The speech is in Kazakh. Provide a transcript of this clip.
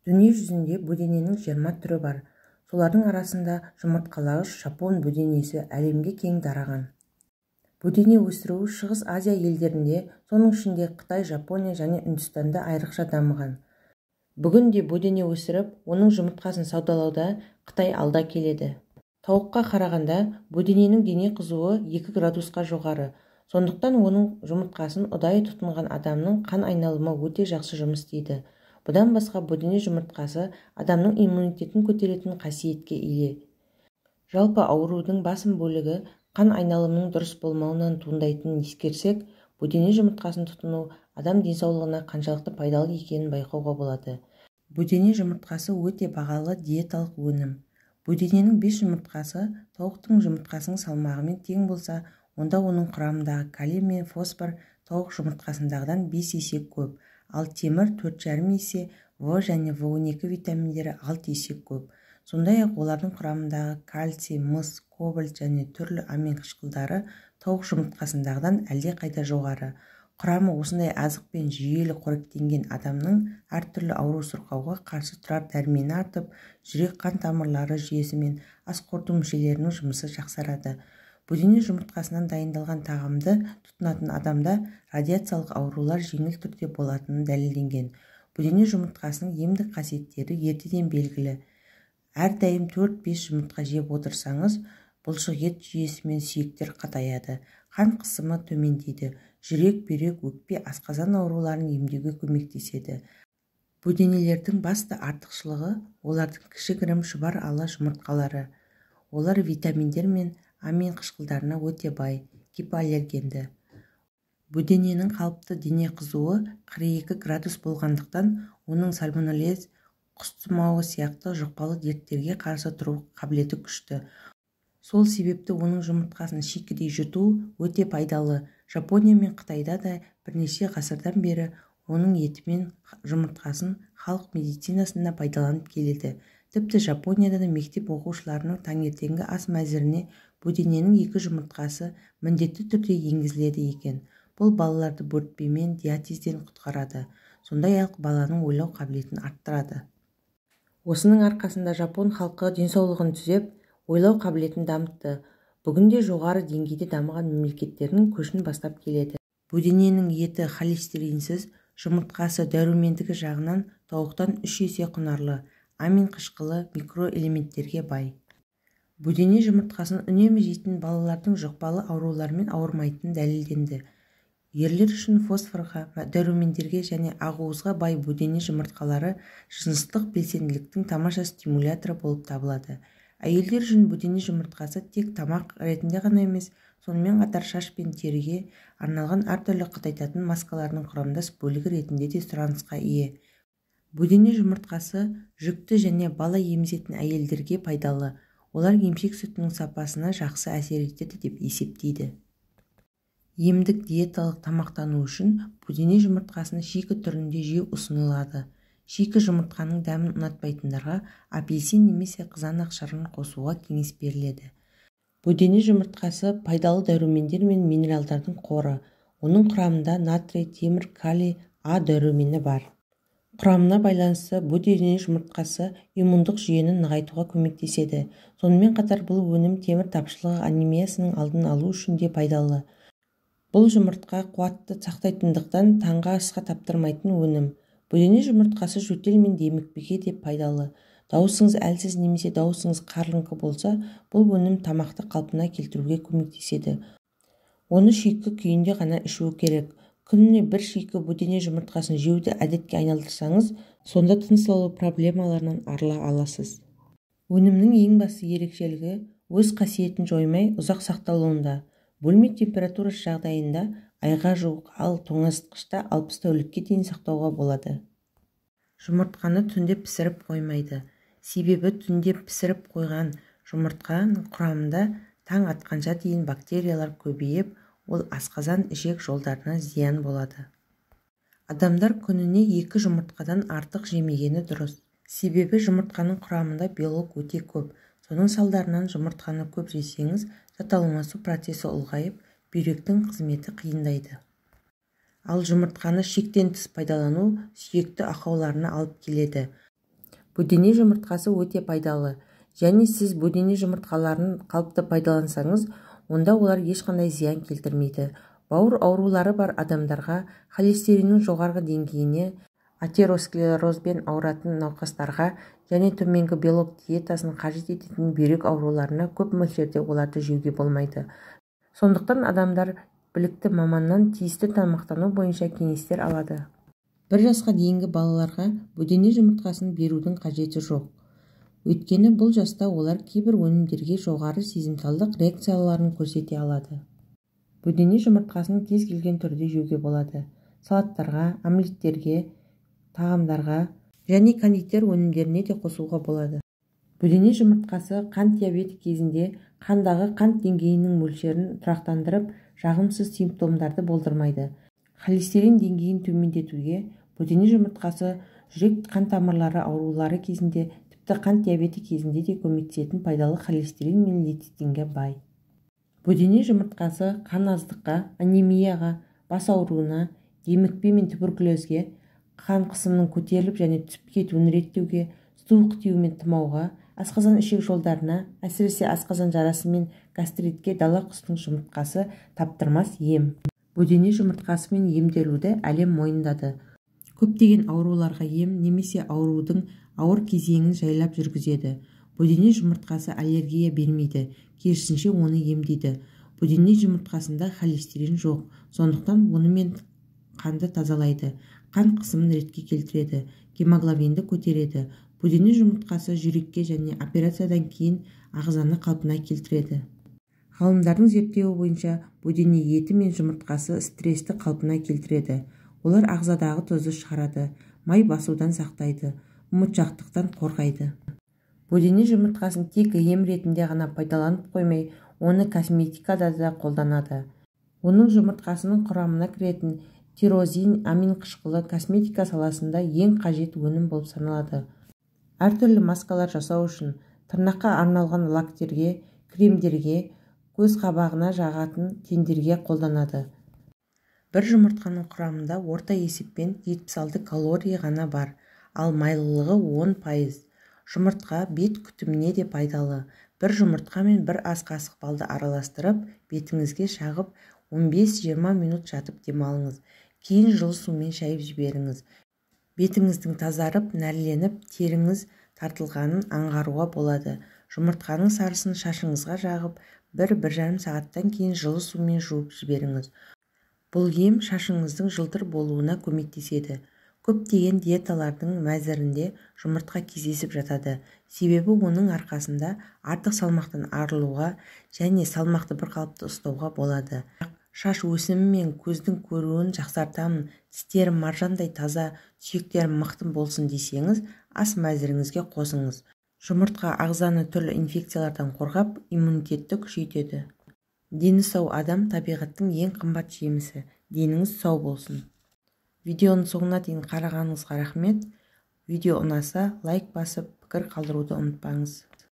Дүние жүзінде бөдененің 20 түрі бар. Солардың арасында жұмыртқалағыш жапон бөденесі әлемге кең тараған. Бөдене өсіру Шығыс Азия елдерінде, соның ішінде Қытай, Жапония және Үндістанда айрықша дамыған. Бүгінде бөдене өсіріп, оның жұмыртқасын саудалауда Қытай алда келеді. Тауыққа қарағанда бөдененің дене қызуы 2 градусқа жоғары. Сондықтан оның жұмыртқасын ұдайы тұтынған адамның қан айналымы өте жақсы жұмыс істейді. Бұдан басқа бөдене жұмыртқасы адамның иммунитетін көтеретін қасиетке ие. Жалпы аурудың басым бөлігі қан айналымының дұрыс болмауынан туындайтынын ескерсек, бөдене жұмыртқасын тұтыну адам денсаулығына қаншалықты пайдалы екенін байқауға болады. Бөдене жұмыртқасы өте бағалы диеталық өнім. Бөдененің 5 жұмыртқасы тауықтың жұмыртқасының салмағымен тең болса, онда оның құрамындағы калий мен фосфор тауық жұмыртқасындағыдан 5 есе көп, ал темір 4,5 есе, В және В12 витаминдері 6 есе көп. Сондай-ақ олардың құрамындағы кальций, мыс, кобальт және түрлі амин қышқылдары тауық жұмыртқасындағыдан әлде қайда жоғары. Құрамы осындай азықпен жүйелі қоректенген адамның әртүрлі ауру сырқауға қарсы тұрар дәрмені артып, жүрек қан тамырлары жүйесі мен ас қорыту мүшелерінің жұмысы жақсарады. Бөдене жұмыртқасынан дайындалған тағамды тұтынатын адамда радиациялық аурулар жеңіл түрде болатыны дәлелденген. Бөдене жұмыртқасының емдік қасиеттері ертеден белгілі. Әрдайым 4-5 жұмыртқа жеп отырсаңыз, бұлшық ет жүйесі мен сүйектер қатаяды, қан қысымы төмендейді, жүрек, бүйрек, өкпе, асқазан ауруларын емдеуге көмектеседі. Бөденелердің басты артықшылығы олардың кішігірім шұбар ала жұмыртқалары. Олар витаминдер мен амин қышқылдарына өте бай, гипоаллергенді. Бөдененің қалыпты дене қызуы 42 градус болғандықтан, оның сальмонеллез, құс тұмауы сияқты жұқпалы дерттерге қарсы тұру қабілеті күшті. Сол себепті оның жұмыртқасын шикідей жұту өте пайдалы. Жапония мен Қытайда да бірнеше ғасырдан бері оның еті мен жұмыртқасын халық медицинасында пайдаланып келеді. Тіпті Жапонияда да мектеп оқушыларының таңертеңгі ас мәзіріне бөдененің 2 жұмыртқасы міндетті түрде енгізіледі екен. Бұл балаларды бөртпе мен диатезден құтқарады. Сондай-ақ баланың ойлау қабілетін арттырады. Осының арқасында жапон халқы денсаулығын түзеп, ойлау қабілетін дамытты. Бүгінде жоғары деңгейде дамыған мемлекеттердің көшін бастап келеді. Бөдененің еті холестеринсіз, жұмыртқасы дәрумендігі жағынан тауықтан 3 есе құнарлы, амин қышқылы микроэлементтерге бай. Бөдене жұмыртқасын үнемі жейтін балалардың жұқпалы аурулармен ауырмайтыны дәлелденді. Ерлер үшін фосфорға, дәрумендерге және ақуызға бай бөдене жұмыртқалары жыныстық белсенділіктің тамаша стимуляторы болып табылады. Әйелдер үшін бөдене жұмыртқасы тек тамақ ретінде ғана емес, сонымен қатар шаш пен теріге арналған әртүрлі қатайтатын маскалардың құрамдас бөлігі ретінде де сұранысқа ие. Бөдене жұмыртқасы жүкті және бала емізетін әйелдерге пайдалы. Олар емшек сүтінің сапасына жақсы әсер етеді деп есептейді. Емдік диеталық тамақтану үшін бөдене жұмыртқасын шикі түрінде жеу ұсынылады. Шикі жұмыртқаның дәмін ұнатпайтындарға апельсин немесе қызанақ шырын қосуға кеңес беріледі. Бөдене жұмыртқасы пайдалы дәрумендер мен минералдардың қоры. Оның құрамында натрий, темір, калий, А дәрумені бар. Құрамына байланысты бөдене жұмыртқасы иммундық жүйені нығайтуға көмектеседі. Сонымен қатар бұл өнім темір тапшылығы анемиясының алдын алу үшін де пайдалы. Бұл жұмыртқа қуатты сақтайтындықтан таңғы асқа таптырмайтын өнім. Бөдене жұмыртқасы жөтел мен демікпеге де пайдалы. Дауысыңыз әлсіз немесе дауысыңыз қарлыңқы болса, бұл өнім тамақты қалпына келтіруге көмектеседі. Оны шикі күйінде ғана ішу керек. Күніне 1 шикі бөдене жұмыртқасын жеуді әдетке айналдырсаңыз, сонда тыныс алу проблемаларынан арыла аласыз. Өнімнің ең басты ерекшелігі өз қасиетін жоймай ұзақ сақталуында. Бөлме температурасы жағдайында айға жуық, ал тоңазытқышта 60 тәулікке дейін сақтауға болады. Жұмыртқаны түнде пісіріп қоймайды. Себебі түнде пісіріп қойған жұмыртқаның құрамында таң атқанша дейін бактериялар көбейіп, ол асқазан ішек жолдарына зиян болады. Адамдар күніне 2 жұмыртқадан артық жемегені дұрыс. Себебі жұмыртқаның құрамында белок өте көп. Соның салдарынан жұмыртқаны көп жесеңіз, зат алмасу процесі ұлғайып, бүйректің қызметі қиындайды. Ал жұмыртқаны шектен тыс пайдалану сүйекті ақауларына алып келеді. Бөдене жұмыртқасы өте пайдалы, және сіз бөдене жұмыртқаларын қалыпты пайдалансаңыз, онда олар ешқандай зиян келтірмейді. Бауыр аурулары бар адамдарға, холестериннің жоғарғы деңгейіне, атеросклерозбен ауыратын науқастарға және төменгі белок диетасын қажет ететін бүйрек ауруларына көп мөлшерде оларды жеуге болмайды. Сондықтан адамдар білікті маманнан тиісті тамақтану бойынша кеңестер алады. 1 жасқа дейінгі балаларға бөдене жұмыртқасын берудің қажеті жоқ. Өйткені бұл жаста олар кейбір өнімдерге жоғары сезімталдық реакцияларын көрсете алады. Бөдене жұмыртқасын кез келген түрде жеуге болады. Салаттарға, омлеттерге, тағамдарға және кондитер өнімдеріне де қосуға болады. Бөдене жұмыртқасы қант диабеті кезінде қандағы қант деңгейінің мөлшерін тұрақтандырып, жағымсыз симптомдарды болдырмайды. Холестерин деңгейін төмендетуге бөдене жұмыртқасы жүрек қан тамырлары аурулары кезінде, тіпті қант диабеті кезінде де көмектесетін пайдалы холестерин мен лецитинге бай. Бөдене жұмыртқасы қан аздыққа, анемияға, бас ауруына, демікпе мен туберкулезге, қан қысымының көтеріліп және түсіп кетуін реттеуге, суық тию мен тұмауға, асқазан ішек жолдарына, әсіресе асқазан жарасы мен гастритке дала құсының жұмыртқасы таптырмас ем. Бөдене жұмыртқасымен емделуді әлем мойындады. Көптеген ауруларға ем немесе аурудың ауыр кезеңін жайлап жүргізеді. Бөдене жұмыртқасы аллергия бермейді, керісінше оны емдейді. Бөдене жұмыртқасында холестерин жоқ, сондықтан онымен қанды тазалайды, қан қысымын ретке келтіреді, гемоглобинді көтереді. Бөдене жұмыртқасы жүрекке және операциядан кейін ағзаны қалпына келтіреді. Ғалымдардың зерттеуі бойынша бөдене еті мен жұмыртқасы стрессті қалпына келтіреді. Олар ағзадағы тұзды шығарады, май басудан сақтайды, ұмытшақтықтан қорғайды. Бөдене жұмыртқасын тек ем ретінде ғана пайдаланып қоймай, оны косметикада да қолданады. Оның жұмыртқасының құрамына кіретін тирозин амин қышқылы косметика саласында ең қажет өнім болып саналады. Әртүрлі маскалар жасау үшін, тырнаққа арналған лактерге, кремдерге, көз қабағына жағатын тендерге қолданады. Бір жұмыртқаның құрамында орта есеппен 76 калория ғана бар, ал майлылығы 10%. Жұмыртқа бет күтіміне де пайдалы. Бір жұмыртқа мен бір ас қасық балды араластырып, бетіңізге шағып 15-20 минут жатып демалыңыз. Кейін жылы сумен шайып жіберіңіз. Бетіңіздің тазарып, нәрленіп, теріңіз тартылғанын аңғаруға болады. Жұмыртқаның сарысын шашыңызға жағып, 1-1,5 сағаттан кейін жылы сумен жуып жіберіңіз. Бұл ем шашыңыздың жылтыр болуына көмектеседі. Көптеген диеталардың мәзірінде жұмыртқа кездесіп жатады. Себебі оның арқасында артық салмақтан арылуға және салмақты бір қалыпты ұстауға болады. Шаш өсімі мен көздің көруін жақсартамын, тістерім маржандай таза, сүйектерім мықты болсын десеңіз, ас мәзіріңізге қосыңыз. Жұмыртқа ағзаны түрлі инфекциялардан қорғап, иммунитетті күшейтеді. Дені сау адам табиғаттың ең қымбат жемісі. Деніңіз сау болсын. Видеоның соңына дейін қарағаныңызға рахмет. Видео ұнаса, лайк басып, пікір қалдыруды ұмытпаңыз.